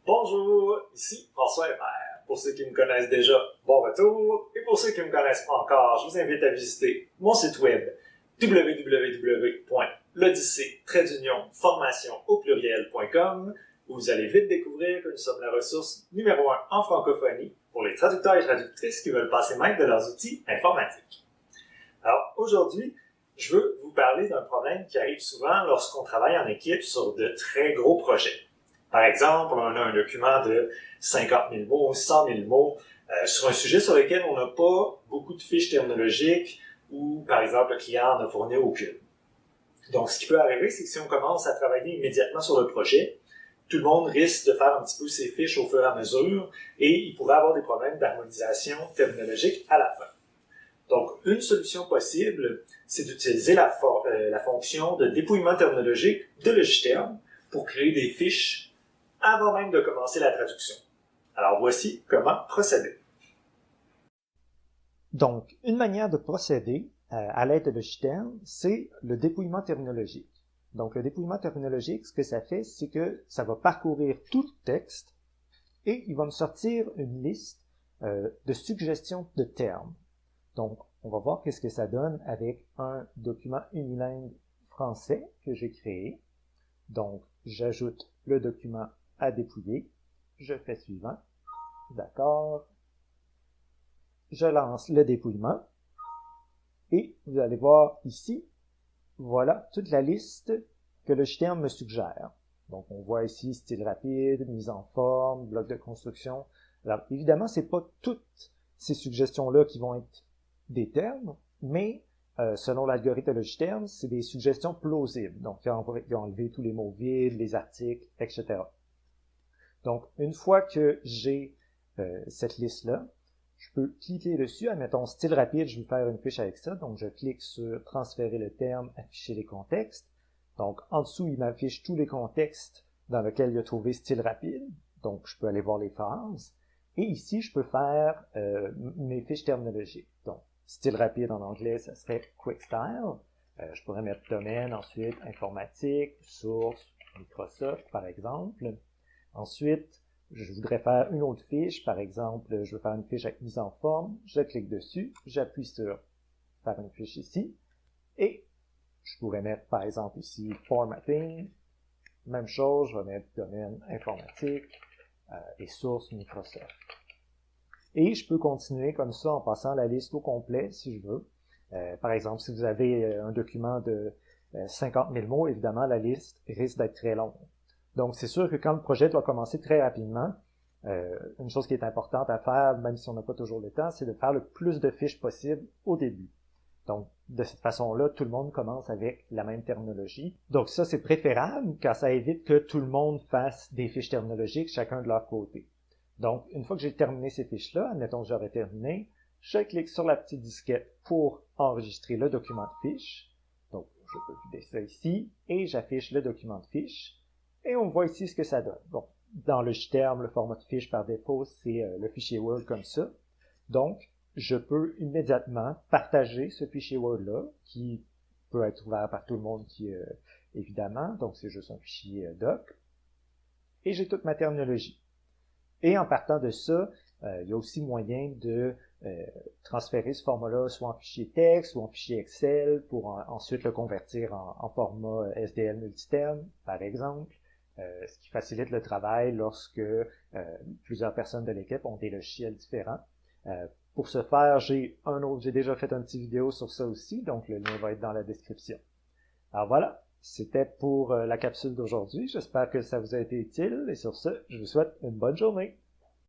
Bonjour, ici François Hébert. Pour ceux qui me connaissent déjà, bon retour. Et pour ceux qui ne me connaissent pas encore, je vous invite à visiter mon site web www.l'odyssée-formation-au-pluriel.com où vous allez vite découvrir que nous sommes la ressource numéro 1 en francophonie pour les traducteurs et traductrices qui veulent passer maître de leurs outils informatiques. Alors aujourd'hui, je veux vous parler d'un problème qui arrive souvent lorsqu'on travaille en équipe sur de très gros projets. Par exemple, on a un document de 50 000 mots, 100 000 mots sur un sujet sur lequel on n'a pas beaucoup de fiches terminologiques ou, par exemple, le client n'en a fourni aucune. Donc, ce qui peut arriver, c'est que si on commence à travailler immédiatement sur le projet, tout le monde risque de faire un petit peu ses fiches au fur et à mesure et il pourrait avoir des problèmes d'harmonisation terminologique à la fin. Donc, une solution possible, c'est d'utiliser la fonction de dépouillement terminologique de Logiterm pour créer des fiches avant même de commencer la traduction. Alors, voici comment procéder. Donc, une manière de procéder à l'aide de Logiterm, c'est le dépouillement terminologique. Donc, le dépouillement terminologique, ce que ça fait, c'est que ça va parcourir tout le texte et il va me sortir une liste de suggestions de termes. Donc, on va voir qu'est-ce que ça donne avec un document unilingue français que j'ai créé. Donc, j'ajoute le document à dépouiller. Je fais suivant. D'accord. Je lance le dépouillement. Et vous allez voir ici, voilà toute la liste que Logiterm me suggère. Donc, on voit ici style rapide, mise en forme, bloc de construction. Alors, évidemment, c'est pas toutes ces suggestions-là qui vont être des termes, mais selon l'algorithme de Logiterm, c'est des suggestions plausibles. Donc, il a enlevé tous les mots vides, les articles, etc. Donc, une fois que j'ai cette liste-là, je peux cliquer dessus. Admettons, style rapide, je vais faire une fiche avec ça. Donc, je clique sur transférer le terme, afficher les contextes. Donc, en dessous, il m'affiche tous les contextes dans lesquels il a trouvé style rapide. Donc, je peux aller voir les phrases. Et ici, je peux faire mes fiches terminologiques. Donc, style rapide en anglais, ça serait Quick Style. Je pourrais mettre domaine, ensuite informatique, source, Microsoft, par exemple. Ensuite, je voudrais faire une autre fiche. Par exemple, je veux faire une fiche avec mise en forme. Je clique dessus, j'appuie sur faire une fiche ici. Et je pourrais mettre, par exemple, ici, formatting. Même chose, je vais mettre domaine informatique et source Microsoft. Et je peux continuer comme ça en passant la liste au complet si je veux. Par exemple, si vous avez un document de 50 000 mots, évidemment, la liste risque d'être très longue. Donc, c'est sûr que quand le projet doit commencer très rapidement, une chose qui est importante à faire, même si on n'a pas toujours le temps, c'est de faire le plus de fiches possible au début. Donc, de cette façon-là, tout le monde commence avec la même terminologie. Donc, ça, c'est préférable car ça évite que tout le monde fasse des fiches terminologiques, chacun de leur côté. Donc, une fois que j'ai terminé ces fiches-là, admettons que j'aurais terminé, je clique sur la petite disquette pour enregistrer le document de fiche. Donc, je peux vider ça ici et j'affiche le document de fiche. Et on voit ici ce que ça donne. Bon, dans Logiterm, le format de fiche par défaut, c'est le fichier Word comme ça. Donc, je peux immédiatement partager ce fichier Word-là, qui peut être ouvert par tout le monde, évidemment. Donc, c'est juste un fichier doc. Et j'ai toute ma terminologie. Et en partant de ça, il y a aussi moyen de transférer ce format-là soit en fichier texte ou en fichier Excel pour ensuite le convertir en format SDL multiterme, par exemple. Ce qui facilite le travail lorsque plusieurs personnes de l'équipe ont des logiciels différents. Pour ce faire, j'ai déjà fait une petite vidéo sur ça aussi, donc le lien va être dans la description. Alors voilà, c'était pour la capsule d'aujourd'hui. J'espère que ça vous a été utile et sur ce, je vous souhaite une bonne journée.